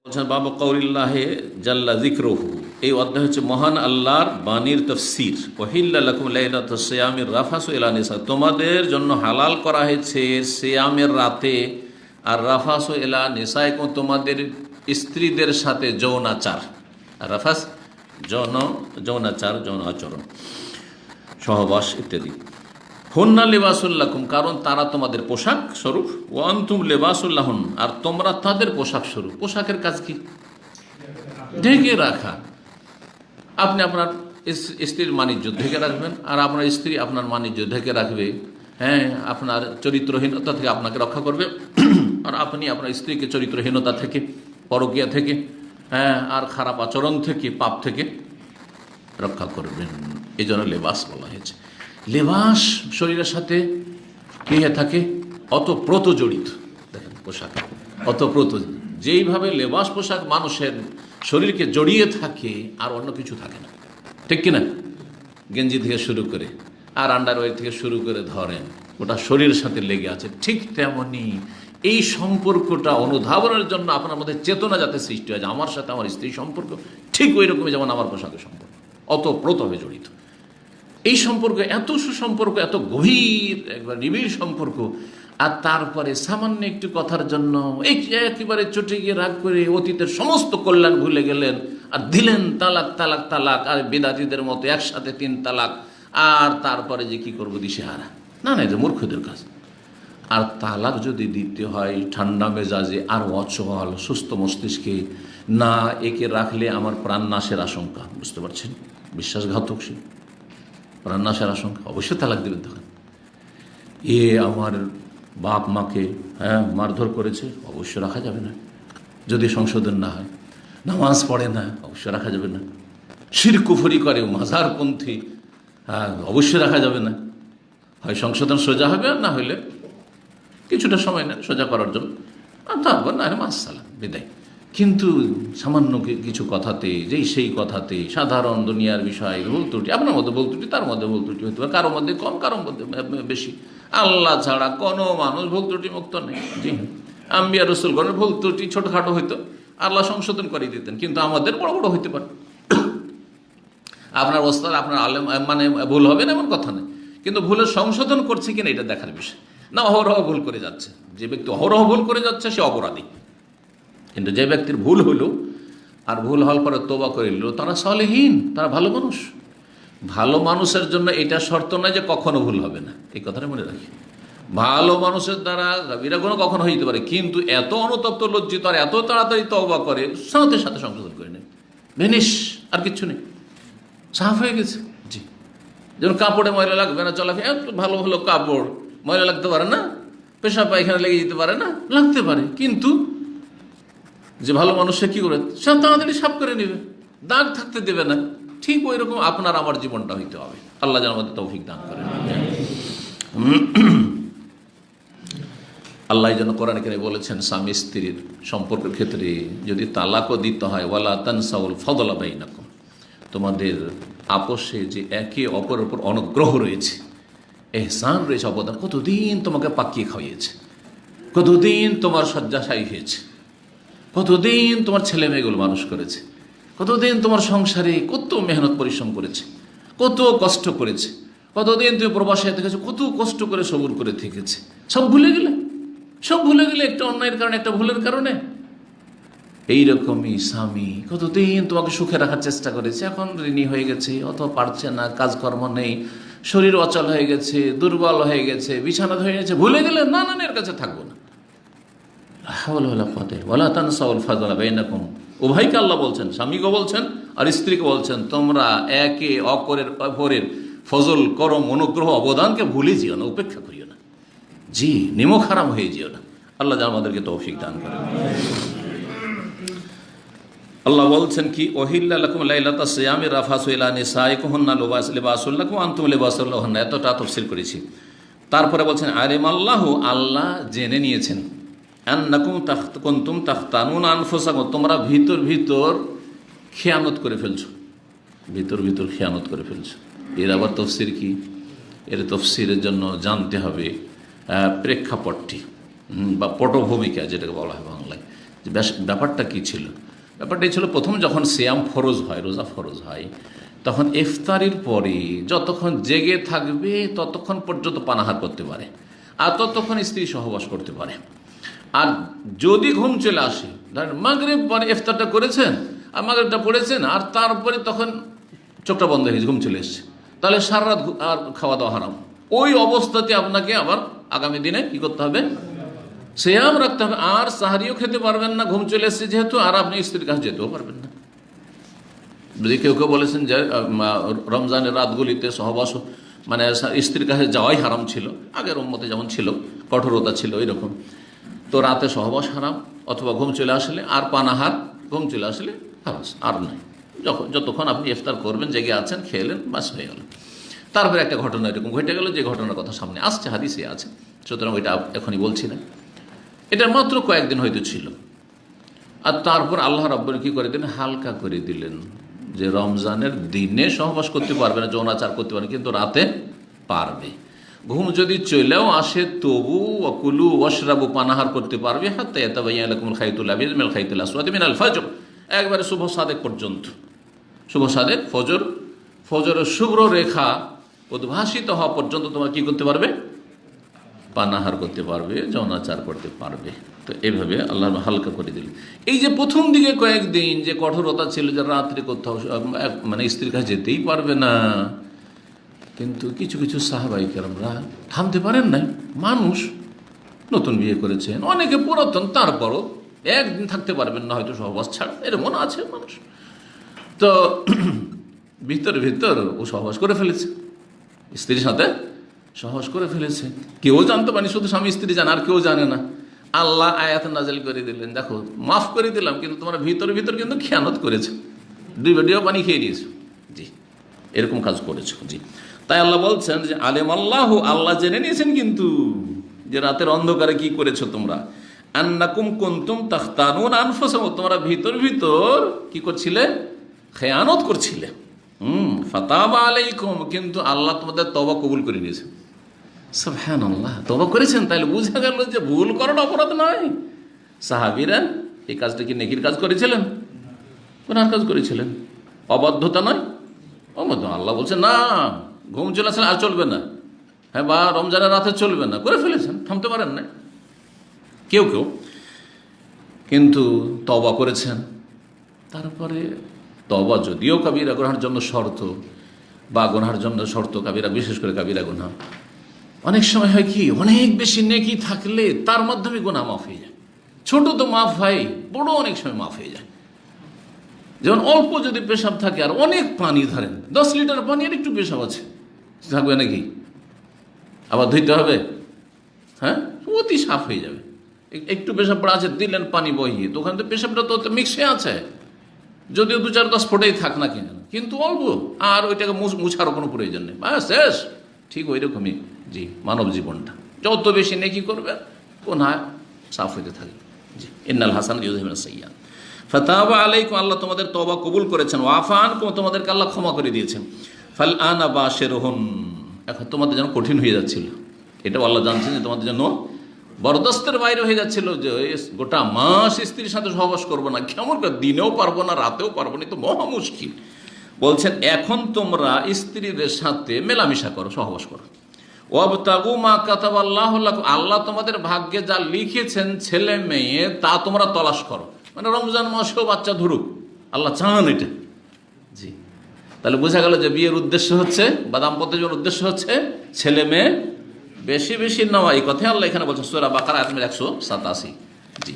বলছেন বাবু কৌলিল্লাহে জাল্লা যিকরুহু, এই অধ্যায় হচ্ছে মহান আল্লাহর বাণীর তাফসীর। ওহিল্লা লাকুম লাইলাতুস সিয়ামির রাফাসু ইলা নিসা, তোমাদের জন্য হালাল করা হয়েছে সিয়ামের রাতে আর রাফাসু ইলা নিসাইকুম, তোমাদের স্ত্রীদের সাথে যৌনাচার। রাফাস যৌনাচার, যৌন আচরণ, সহবাস ইত্যাদি। হুন্না লিবাসুল্লাকুম, কারণ তারা তোমাদের পোশাক স্বরূপ। ও আনতুম লিবাসুল্লাহুন, আর তোমরা তাদের পোশাক স্বরূপ। পোশাকের কাজ কি? ঢেকে রাখা। আপনি আপনার স্ত্রীর মানিজ্য ঢেকে রাখবেন, আর আপনার স্ত্রী আপনার মানিজ্য ঢেকে রাখবে। হ্যাঁ, আপনার চরিত্রহীনতা থেকে আপনাকে রক্ষা করবে, আর আপনি আপনার স্ত্রীকে চরিত্রহীনতা থেকে, পরকীয়া থেকে, হ্যাঁ, আর খারাপ আচরণ থেকে, পাপ থেকে রক্ষা করবেন। এই জন্য লেবাস বলা হয়েছে। লেবাস শরীরের সাথে কি হয়ে থাকে? অতপ্রত জড়িত। দেখেন পোশাক অতপ্রত, যেইভাবে লেবাস পোশাক মানুষের শরীরকে জড়িয়ে থাকে আর অন্য কিছু থাকে না, ঠিক কিনা? গেঞ্জি থেকে শুরু করে আর আন্ডারওয়্যার থেকে শুরু করে ধরেন, ওটা শরীরের সাথে লেগে আছে। ঠিক তেমনি এই সম্পর্কটা অনুধাবনের জন্য আপনার মধ্যে চেতনা যাতে সৃষ্টি হয় যে আমার সাথে আমার স্ত্রী সম্পর্ক ঠিক ওই রকমই যেমন আমার পোশাকের সম্পর্ক, অতপ্রতভাবে জড়িত। এই সম্পর্ক এত সুসম্পর্ক, এত গভীর, একবার নিবিড় সম্পর্ক, আর তারপরে সামান্য একটু কথার জন্য একেবারে চটে গিয়ে রাগ করে অতীতের সমস্ত কল্যাণ ভুলে গেলেন আর দিলেন তালাক তালাক তালাক, আর বেদাতীদের মতো একসাথে 3 তালাক, আর তারপরে যে কি করবো দিশেহারা। না, এটা মূর্খদের কাজ। আর তালাক যদি দিতে হয় ঠান্ডা মেজাজে আর অচল সুস্থ মস্তিষ্কে, না একে রাখলে আমার প্রাণ নাশের আশঙ্কা, বুঝতে পারছেন? বিশ্বাসঘাতক সে, প্রাণ নাশের আশঙ্কা, অবশ্যই তালাক দেবেন। তখন আমার বাপ মাকে মারধর করেছে, অবশ্যই রাখা যাবে না যদি সংশোধন না হয়। নামাজ পড়ে না, অবশ্যই রাখা যাবে না। শিরক কুফরি করে, মাজারপন্থী, অবশ্যই রাখা যাবে না। হয় সংশোধন সোজা হবে, আর না হইলে কিছুটা সময় নেন সোজা করার জন্য, আর তারপর না হয় মাসসালাম, বিদায়। কিন্তু সামান্য কিছু কথাতে, যেই সেই কথাতে, সাধারণ দুনিয়ার বিষয় ভুল ত্রুটি, আপনার মধ্যে ভুল ত্রুটি, তার মধ্যে ভুল ত্রুটি হতে পারে, কারোর মধ্যে কম, কারোর মধ্যে বেশি। আল্লাহ ছাড়া কোনো মানুষ ভুল ত্রুটি মুক্ত নেই। জি, আম্বিয়া রসুলগণের ভুল ত্রুটি ছোটখাটো হইতো, আল্লাহ সংশোধন করে দিতেন, কিন্তু আমাদের বড় বড় হইতে পারে। আপনার ওস্তাদ, আপনার আলেম মানে ভুল হবে না এমন কথা নেই, কিন্তু ভুলের সংশোধন করছে কিনা এটা দেখার বিষয় না। অহরহ ভুল করে যাচ্ছে, যে ব্যক্তি অহরহ ভুল করে যাচ্ছে সে অপরাধী। কিন্তু যে ব্যক্তির ভুল হইল আর ভুল হওয়ার পরে তওবা করে নিল, তারা সালেহীন, তারা ভালো মানুষ। ভালো মানুষের জন্য এটা শর্ত নয় যে কখনো ভুল হবে না, এই কথাটা মনে রাখি। ভালো মানুষের দ্বারা কাবিরা গুনাহ কখনো হইতে পারে, কিন্তু এত অনুতপ্ত, লজ্জিত আর এত তাড়াতাড়ি তওবা করে, সাথে সাথে সংশোধন করে নেয়, ভেনিশ, আর কিচ্ছু নেই, সাফ হয়ে গেছে। জি, যেমন কাপড়ে ময়লা লাগবে না, চলাফেরা, এত ভালো ভালো কাপড় ময়লা লাগতে পারে না, পেশাব পায়খানা লেগে যেতে পারে না, লাগতে পারে, কিন্তু যে ভালো মানুষ সে কি করে, সে তাড়াতাড়ি সাফ করে নেবে, দাগ থাকতে দেবে না। ঠিক ওই রকম আপনার আমার জীবনটা হইতে হবে। আল্লাহ যেন আমাদের তৌফিক দান করেন। আল্লাহ যেন কোরআনে কারিমে বলেছেন স্বামী স্ত্রীর সম্পর্কের ক্ষেত্রে যদি তালাকও দিতে হয়, ওয়ালা তানসাউল ফাদলা বাইনাকুম, তোমাদের আপোষে যে একে অপরের উপর অনুগ্রহ রয়েছে, এহসান রয়েছে, অবদান, কতদিন তোমাকে পাকিয়ে খাইয়েছে, কতদিন তোমার শয্যাশায়ী হয়েছে, কতদিন তোমার ছেলে মেয়েগুলো মানুষ করেছে, কতদিন তোমার সংসারে কত মেহনত পরিশ্রম করেছে, কত কষ্ট করেছে, কতদিন তুমি প্রবাসে থেকেছো, কত কষ্ট করে সবুর করে থেকেছে, সব ভুলে গেলে, সব ভুলে গেলে একটা অন্যায়ের কারণে, একটা ভুলের কারণে। এইরকমই স্বামী কতদিন তোমাকে সুখে রাখার চেষ্টা করেছে, এখন ঋণী হয়ে গেছে, অথবা পারছে না, কাজকর্ম নেই, শরীর অচল হয়ে গেছে, দুর্বল হয়ে গেছে, বিছানা হয়ে গেছে, ভুলে গেলে না না এর কাছে থাকবো না। উভয়কে আল্লাহ বলছেন, স্বামীকে বলছেন আর স্ত্রীকে বলছেন, তোমরা একে অপরের ফজল, করম, অনুগ্রহ, অবদানকে ভুলে যেও না, উপেক্ষা করিও না। জি, নিমক হারাম হয়ে যেও না। আল্লাহ যেন আমাদেরকে তৌফিক দান করেন। আল্লাহ বলছেন কি, ওহিল্লা লাকুম লাইলাতাস সিয়ামি রাফাসু ইলা নিসাইকুম হুন্না লিবাসুল লাকুম আনতুম লিবাসুল লাহুন্না, এতটা তাফসীর করেছি। তারপরে বলছেন আলিমাল্লাহু, আল্লাহ জেনে নিয়েছেন, আন্নাকুম কুনতুম তাখতানুনা আনফুসাকুম, তোমরা ভিতর ভিতর খেয়ানত করে ফেলছো, ভিতর ভিতর খেয়ানত করে ফেলছো। এর আবার তফসির কি? এর তফসিরের জন্য জানতে হবে প্রেক্ষাপটটি বা পটভূমিকা, যেটাকে বলা হয় বাংলায়, ব্যাপারটা কি ছিল? ব্যাপারটাই ছিল, প্রথম যখন সিয়াম ফরজ হয়, রোজা ফরজ হয়, তখন ইফতারির পরে যতক্ষণ জেগে থাকবে ততক্ষণ পর্যন্ত পানাহার করতে পারে, আর ততক্ষণ স্ত্রী সহবাস করতে পারে। আর যদি ঘুম চলে আসে, ধরেন মাগরিব পরে ইফতারটা করেছেন আর মাগরিবটা পড়েছেন, আর তারপরে তখন চোখটা বন্ধ হয়ে গেছে, ঘুম চলে এসছে, তাহলে সারা রাত আর খাওয়া দাওয়া হারাম। ওই অবস্থাতে আপনাকে আবার আগামী দিনে কি করতে হবে? সিয়াম রাখতে হবে। আর সাহারিও খেতে পারবেন না, ঘুম চলে এসছে যেহেতু, আর আপনি স্ত্রীর কাছে যেতেও পারবেন না। যদি কেউ কেউ বলেছেন যে রমজানের রাতগুলিতে সহবাস মানে স্ত্রীর কাছে যাওয়াই হারাম ছিল, আগের উম্মতে যেমন ছিল, কঠোরতা ছিল ওই রকম, তো রাতে সহবাস হারাম, অথবা ঘুম চলে আসলে আর পানাহার, ঘুম চলে আসলে হারাস আর নয়। যতক্ষণ আপনি ইফতার করবেন, জেগে আছেন, খেলেন, বাস হয়ে গেল। তারপরে একটা ঘটনা এরকম ঘটে গেল, যে ঘটনার কথা সামনে আসছে, হাদিসে আছে, সুতরাং ওইটা এখনই বলছি না। এটা মাত্র কয়েকদিন হয়তো ছিল, আর তারপর আল্লাহ রাব্বুল কি করে দিলেন? হালকা করে দিলেন, যে রমজানের দিনে সহবাস করতে পারবে না, যৌনাচার করতে পারবে, কিন্তু রাতে পারবে। ঘুম যদি চলেও আসে তবু ওয়াকুলু ওয়াশরাবু, পানাহার করতে পারবে, হাত্তা ইয়াতাবায়ানা লাকুমুল খাইতুল আবিদ মিনাল খাইতিল আসওয়াদি মিনাল ফাজর, একবারে শুভ সাদেক পর্যন্ত। শুভ সাদেক, ফজরের শুভ্র রেখা উদ্ভাসিত হওয়া পর্যন্ত তোমার কি করতে পারবে? পানাহার করতে পারবে, যৌনাচার করতে পারবে। তো এইভাবে আল্লাহ হালকা করে দিলেন। এই যে প্রথম দিকে কয়েকদিন যে কঠোরতা ছিল, যে রাত্রে কোথাও মানে স্ত্রীর কাছে যেতেই পারবে না, কিন্তু কিছু কিছু সাহাবাই কেরামরা থামতে পারেন নাই। মানুষ নতুন বিয়ে করেছেন, অনেকে পুরাতন, তারপরও একদিন থাকতে পারবেন না হয়তো সহবাস ছাড়, এরকম আছে মানুষ। তো ভিতর ও সহবাস করে ফেলেছে, স্ত্রীর সাথে সহবাস করে ফেলেছে। কেউ জানতে পারেনি, শুধু স্বামী স্ত্রী জানে, আর কেউ জানে না। আল্লাহ আয়াত নাযিল করে দিলেন, দেখো মাফ করে দিলাম, কিন্তু তোমরা ভিতর কিন্তু খেয়ানত করেছো, ডুবে পানি খেয়ে নিয়েছো, জি এরকম কাজ করেছো। জি, তাই আল্লাহ বলছেন যে আলেম আল্লাহ, আল্লাহ জেনে নিয়েছেন কিন্তু, যে রাতের অন্ধকারে কি করেছো তোমরা। আন্নাকুম কুনতুম তাখতানুন আনফুসাকুম, তোমরা ভিতর কি করছিলে? খেয়ানত করছিলে। ফাতাবা আলাইকুম, কিন্তু আল্লাহ তোমাদের তওবা কবুল করে নিয়েছেন। সুবহানাল্লাহ, তওবা করেছেন, তাইলে বোঝা গেল যে ভুল করাটা অপরাধ নয়। সাহাবীরা এই কাজটা কি নেকির কাজ করেছিলেন? গুনার কাজ করেছিলেন, অবাধ্যতা নয়, অবাধ্য। আল্লাহ বলছেন না, ঘুম চলে আসলে আর চলবে না, হ্যাঁ, বা রমজানের রাতে চলবে না, করে ফেলেছেন, থামতে পারেন না কেউ কিন্তু তওবা করেছেন। তারপরে তওবা যদিও কাবিরা গুনাহের জন্য শর্ত, বা গুনাহের জন্য শর্ত কাবিরা, বিশেষ করে কাবিরা গুনাহ, অনেক সময় হয় কি, অনেক বেশি নেকি থাকলে তার মাধ্যমে গুনাহ মাফ হয়ে যায়। ছোট তো মাফ হয়, বড় অনেক সময় মাফ হয়ে যায়। যেমন অল্প যদি পেশাব থাকে, আর অনেক পানি, ধরেন 10 লিটার পানি, আর একটু পেশাব আছে, থাকবে নাকি? আবার ধুইতে হবে? হ্যাঁ, অতি সাফ হয়ে যাবে। একটু পেশাব পড়া আছে, দিলেন পানি বহিয়ে, তো ওখানে তো পেশাবটা তো মিক্সে আছে, যদিও 2-4-10 ফোঁটাই থাক না কেন, কিন্তু অল্প, আর ওইটাকে মুছারও কোনো প্রয়োজন নেই, শেষ। ঠিক ওই রকমই জি মানব জীবনটা, যত বেশি নেকি করবে গুনাহ সাফ হইতে থাকবে। জি, ইন্নাল হাসান ইউযহিবুস সাইয়্যাত। ফাতাবা আলাইকুম, আল্লাহ তোমাদের তওবা কবুল করেছেন। ওয়াফা আনকুম, তোমাদেরকে আল্লাহ ক্ষমা করে দিয়েছেন। ফাল আনা বাশিরহুন, এখন তোমাদের জন্য কঠিন হয়ে যাচ্ছিল, এটাও আল্লাহ জানছেন যে তোমাদের জন্য বরদাস্তের বাইরে হয়ে যাচ্ছিল, যে গোটা মাস স্ত্রীর সাথে সহবাস করবো না, কেমন দিনেও পারবো না, রাতেও পারবো না, তো মহা মুশকিল। বলছেন এখন তোমরা স্ত্রীদের সাথে মেলামেশা করো, সহবাস করো। ওয়াবতাগু মা কাতাবাল্লাহু লাকুম, আল্লাহ তোমাদের ভাগ্যে যা লিখেছেন ছেলে মেয়ে, তা তোমরা তলাশ করো। মানে রমজান মাসেও বাচ্চা ধরুক, আল্লাহ চান এটা। জি, তাহলে বোঝা গেল যে বিয়ের উদ্দেশ্য হচ্ছে, বা দাম্পত্য জীবনের উদ্দেশ্য হচ্ছে ছেলে মেয়ে বেশি নেওয়া। এই কথাই আল্লাহ এখানে বলছেন সূরা বাকারা আয়াত 187। জি।